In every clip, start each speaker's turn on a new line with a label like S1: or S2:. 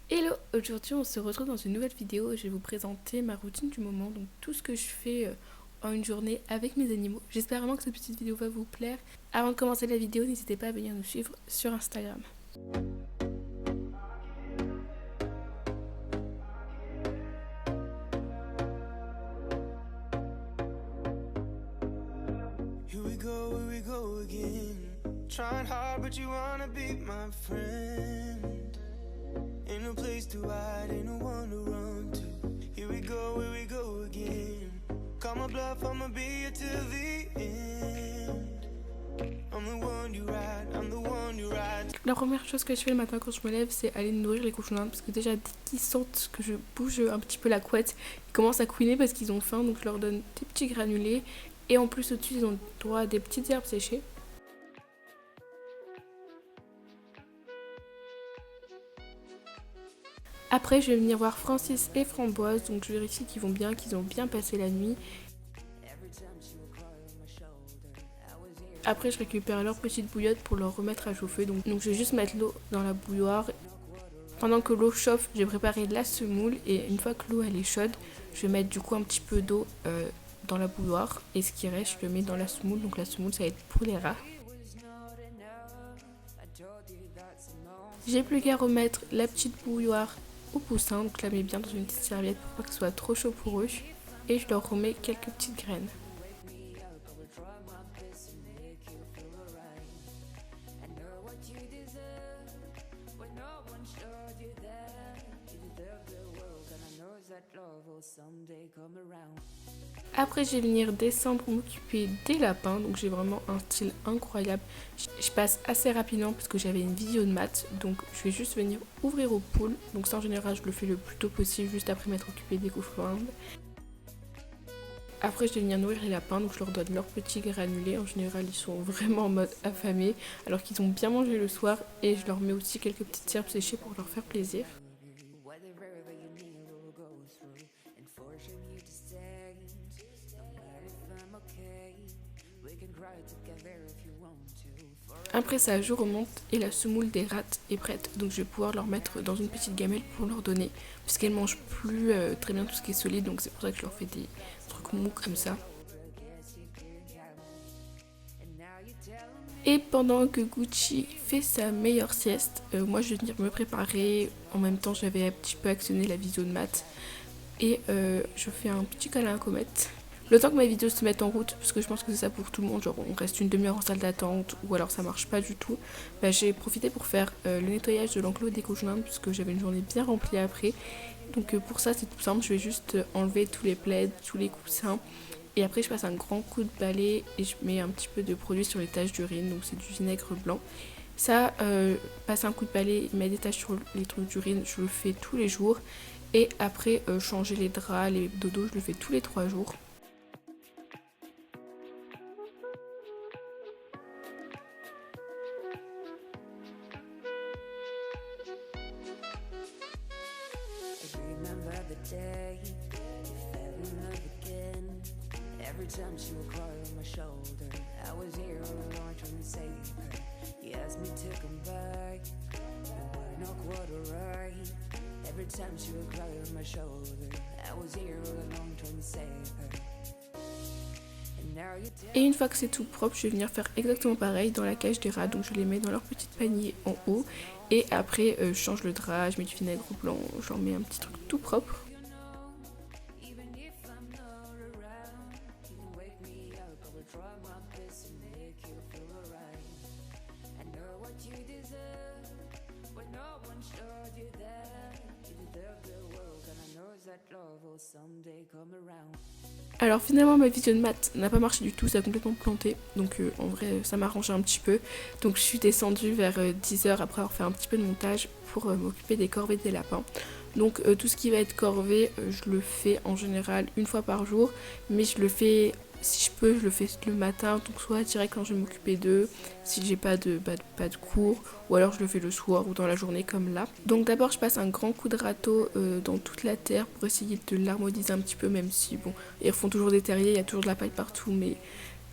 S1: Hello, aujourd'hui on se retrouve dans une nouvelle vidéo et je vais vous présenter ma routine du moment, donc tout ce que je fais en une journée avec mes animaux. J'espère vraiment que cette petite vidéo va vous plaire. Avant de commencer la vidéo, n'hésitez pas à venir nous suivre sur Instagram. Here we go again. Trying hard but you wanna be my friend. Ain't no place to hide, ain't no one to run to. Here we go again. Call my bluff, I'ma be here till the end. I'm the one you ride, I'm the one you ride. La première chose que je fais le matin quand je me lève, c'est aller nourrir les cochons d'Inde parce que déjà dès qu'ils sentent que je bouge un petit peu la couette, ils commencent à couiner parce qu'ils ont faim, donc je leur donne des petits granulés et en plus au-dessus ils ont droit à des petites herbes séchées. Après, je vais venir voir Francis et Framboise, donc je vérifie qu'ils vont bien, qu'ils ont bien passé la nuit. Après, je récupère leur petite bouillotte pour leur remettre à chauffer, donc je vais juste mettre l'eau dans la bouilloire. Pendant que l'eau chauffe, j'ai préparé la semoule et une fois que l'eau elle est chaude, je vais mettre du coup un petit peu d'eau dans la bouilloire et ce qui reste, je le mets dans la semoule, donc la semoule ça va être pour les rats. J'ai plus qu'à remettre la petite bouilloire au poussin, donc je la mets bien dans une petite serviette pour pas que ce soit trop chaud pour eux et je leur remets quelques petites graines. Après je vais venir descendre m'occuper des lapins, donc j'ai vraiment un style incroyable. Je passe assez rapidement parce que j'avais une vidéo de maths, donc je vais juste venir ouvrir aux poules. Donc ça en général je le fais le plus tôt possible juste après m'être occupée des cochons d'Inde. Après je vais venir nourrir les lapins, donc je leur donne leurs petits granulés. En général ils sont vraiment en mode affamés alors qu'ils ont bien mangé le soir et je leur mets aussi quelques petites herbes séchées pour leur faire plaisir. Après ça, je remonte et la semoule des rats est prête, donc je vais pouvoir leur mettre dans une petite gamelle pour leur donner, puisqu'elles mangent plus très bien tout ce qui est solide, donc c'est pour ça que je leur fais des trucs mous comme ça. Et pendant que Gucci fait sa meilleure sieste, moi je vais venir me préparer. En même temps, j'avais un petit peu actionné la vidéo de maths et je fais un petit câlin à Comète. Le temps que ma vidéo se mette en route, parce que je pense que c'est ça pour tout le monde, genre on reste une demi-heure en salle d'attente ou alors ça marche pas du tout, bah, j'ai profité pour faire le nettoyage de l'enclos des cochons d'Inde puisque j'avais une journée bien remplie après. Donc pour ça c'est tout simple, je vais juste enlever tous les plaids, tous les coussins et après je passe un grand coup de balai et je mets un petit peu de produit sur les taches d'urine, donc c'est du vinaigre blanc. Ça, passer un coup de balai, mettre des taches sur les trucs d'urine, je le fais tous les jours. Et après, changer les draps, les dodos, je le fais tous les 3 jours. Every time she would cry on my shoulder, I was here all along trying to save her. He asked me to come back, but we're not quite alright. Every time she would cry on my shoulder, I was here all along trying to save her. Et une fois que c'est tout propre, je vais venir faire exactement pareil dans la cage des rats. Donc je les mets dans leur petite panier en haut. Et après, je change le drap, je mets du vinaigre blanc, j'en mets un petit truc tout propre. Alors finalement ma vidéo de maths n'a pas marché du tout, ça a complètement planté, donc en vrai ça m'arrangeait un petit peu. Donc je suis descendue vers 10h après avoir fait un petit peu de montage pour m'occuper des corvées des lapins. Donc tout ce qui va être corvée, je le fais en général une fois par jour, mais je le fais, si je peux, je le fais le matin, donc soit direct quand je vais m'occuper d'eux, si j'ai pas de cours, ou alors je le fais le soir ou dans la journée comme là. Donc d'abord je passe un grand coup de râteau dans toute la terre pour essayer de l'harmoniser un petit peu, même si bon, ils refont toujours des terriers, il y a toujours de la paille partout, mais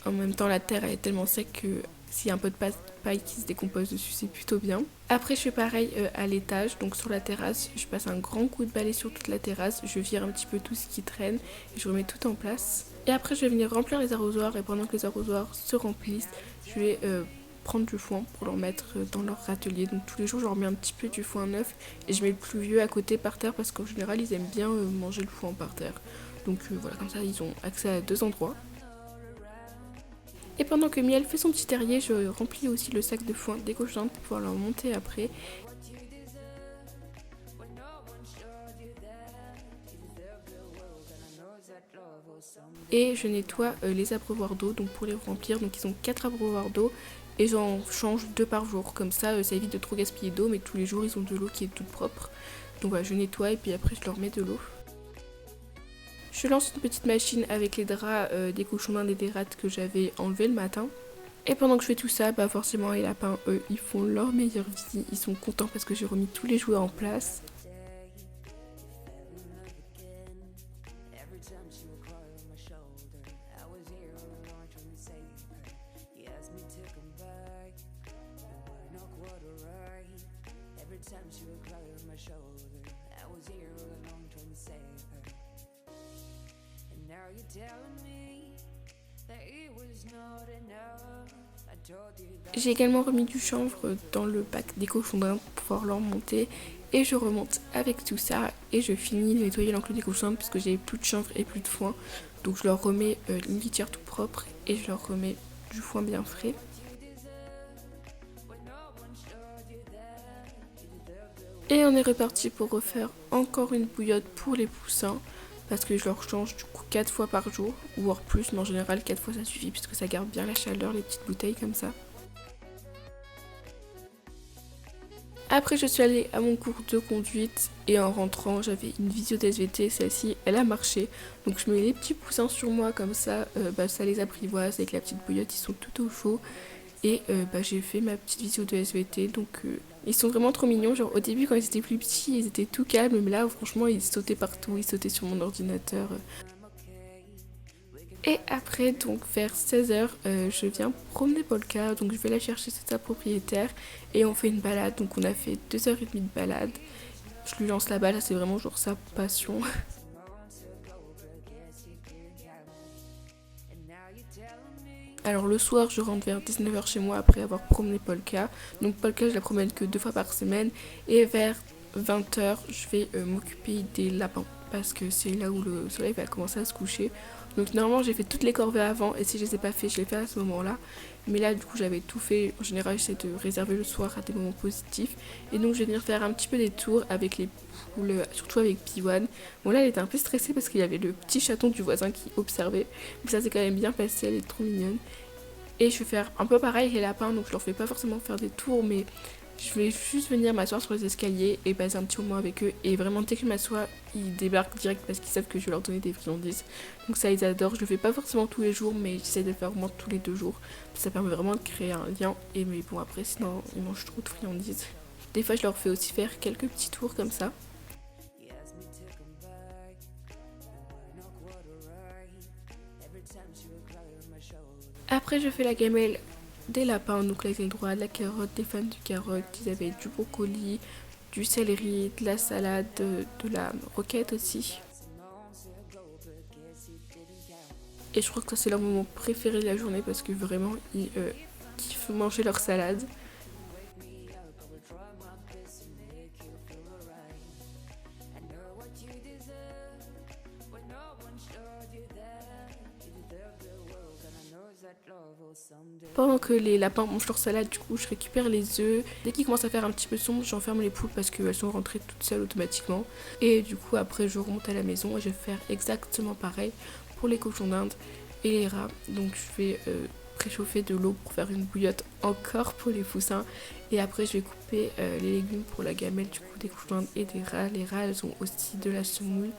S1: en même temps la terre elle est tellement sec que s'il y a un peu de paille qui se décompose dessus, c'est plutôt bien. Après je fais pareil à l'étage, donc sur la terrasse, je passe un grand coup de balai sur toute la terrasse, je vire un petit peu tout ce qui traîne et je remets tout en place. Et après je vais venir remplir les arrosoirs et pendant que les arrosoirs se remplissent, je vais prendre du foin pour leur mettre dans leur râtelier. Donc tous les jours je leur mets un petit peu du foin neuf et je mets le plus vieux à côté par terre parce qu'en général ils aiment bien manger le foin par terre. Donc voilà, comme ça ils ont accès à 2 endroits. Et pendant que Miel fait son petit terrier, je remplis aussi le sac de foin décochant pour pouvoir leur monter après. Et je nettoie les abreuvoirs d'eau donc pour les remplir. Donc ils ont 4 abreuvoirs d'eau et j'en change 2 par jour. Comme ça évite de trop gaspiller d'eau, mais tous les jours ils ont de l'eau qui est toute propre. Donc voilà, je nettoie et puis après je leur mets de l'eau. Je lance une petite machine avec les draps des cochons d'Inde et des rats que j'avais enlevés le matin. Et pendant que je fais tout ça, bah forcément les lapins, eux, ils font leur meilleure vie. Ils sont contents parce que j'ai remis tous les jouets en place. J'ai également remis du chanvre dans le bac des cochons d'Inde pour pouvoir leur monter. Et je remonte avec tout ça et je finis de nettoyer l'enclos des cochons d'Inde parce que j'ai plus de chanvre et plus de foin. Donc je leur remets une litière tout propre et je leur remets du foin bien frais. Et on est reparti pour refaire encore une bouillotte pour les poussins. Parce que je leur change du coup 4 fois par jour, ou voire plus, mais en général 4 fois ça suffit puisque ça garde bien la chaleur, les petites bouteilles comme ça. Après je suis allée à mon cours de conduite et en rentrant j'avais une visio d'SVT, celle-ci elle a marché. Donc je mets les petits poussins sur moi comme ça, ça les apprivoise avec la petite bouillotte, ils sont tout au chaud. Et j'ai fait ma petite visio de SVT, donc ils sont vraiment trop mignons. Genre au début quand ils étaient plus petits, ils étaient tout calmes, mais là franchement ils sautaient partout, ils sautaient sur mon ordinateur. Et après, donc vers 16h, je viens promener Polka, donc je vais la chercher chez sa propriétaire et on fait une balade. Donc on a fait 2h30 de balade. Je lui lance la balle, c'est vraiment genre sa passion. Alors le soir, je rentre vers 19h chez moi après avoir promené Polka. Donc Polka, je la promène que 2 fois par semaine. Et vers 20h, je vais m'occuper des lapins parce que c'est là où le soleil va commencer à se coucher. Donc normalement, j'ai fait toutes les corvées avant et si je les ai pas fait, je les fais à ce moment-là. Mais là, du coup, j'avais tout fait. En général, j'essaie de réserver le soir à des moments positifs. Et donc, je vais venir faire un petit peu des tours avec les poules, surtout avec Piwan. Bon, là, elle était un peu stressée parce qu'il y avait le petit chaton du voisin qui observait. Mais ça s'est quand même bien passé, elle est trop mignonne. Et je vais faire un peu pareil avec les lapins, donc je leur fais pas forcément faire des tours, mais je vais juste venir m'asseoir sur les escaliers et passer un petit moment avec eux. Et vraiment, dès que je m'assois, ils débarquent direct parce qu'ils savent que je vais leur donner des friandises. Donc ça, ils adorent. Je le fais pas forcément tous les jours, mais j'essaie de le faire au moins tous les 2 jours. Ça permet vraiment de créer un lien. Et mais bon, après, sinon, ils mangent trop de friandises. Des fois, je leur fais aussi faire quelques petits tours comme ça. Après, je fais la gamelle des lapins. Donc là, ils ont le droit à de la carotte, des fans de carotte. Ils avaient du brocoli, du céleri, de la salade, de la roquette aussi. Et je crois que ça, c'est leur moment préféré de la journée parce que vraiment, ils kiffent manger leur salade. Pendant que les lapins mangent leur salade, du coup, je récupère les œufs. Dès qu'ils commencent à faire un petit peu sombre, j'enferme les poules parce qu'elles sont rentrées toutes seules automatiquement. Et du coup, après, je remonte à la maison et je vais faire exactement pareil pour les cochons d'Inde et les rats. Donc, je vais préchauffer de l'eau pour faire une bouillotte encore pour les poussins. Et après, je vais couper les légumes pour la gamelle du coup des cochons d'Inde et des rats. Les rats, elles ont aussi de la semoule.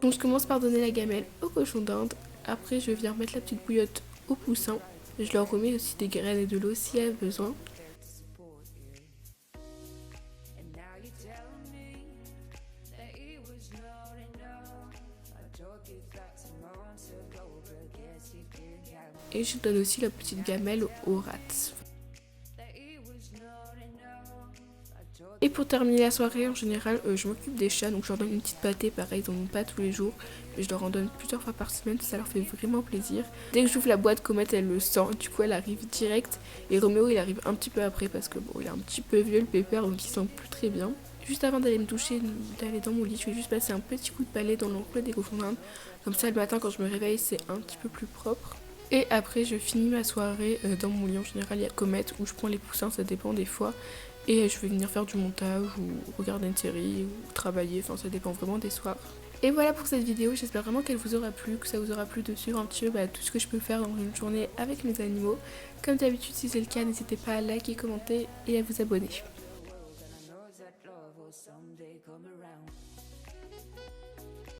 S1: Donc je commence par donner la gamelle aux cochons d'Inde. Après je viens mettre la petite bouillotte aux poussins. Je leur remets aussi des graines et de l'eau s'il y a besoin. Et je donne aussi la petite gamelle aux rats. Et pour terminer la soirée, en général, je m'occupe des chats, donc je leur donne une petite pâtée, pareil, ils n'en ont pas tous les jours, mais je leur en donne plusieurs fois par semaine, ça leur fait vraiment plaisir. Dès que j'ouvre la boîte, Comète, elle le sent, du coup elle arrive direct, et Roméo il arrive un petit peu après, parce que bon, il est un petit peu vieux le pépère, donc il sent plus très bien. Juste avant d'aller me doucher, d'aller dans mon lit, je vais juste passer un petit coup de balai dans l'enclos des cochons d'Inde, comme ça le matin quand je me réveille, c'est un petit peu plus propre. Et après, je finis ma soirée dans mon lit. En général, il y a Comète où je prends les poussins, ça dépend des fois. Et je vais venir faire du montage ou regarder une série ou travailler, enfin ça dépend vraiment des soirs. Et voilà pour cette vidéo, j'espère vraiment qu'elle vous aura plu, que ça vous aura plu de suivre un petit peu tout ce que je peux faire dans une journée avec mes animaux. Comme d'habitude, si c'est le cas, n'hésitez pas à liker, commenter et à vous abonner.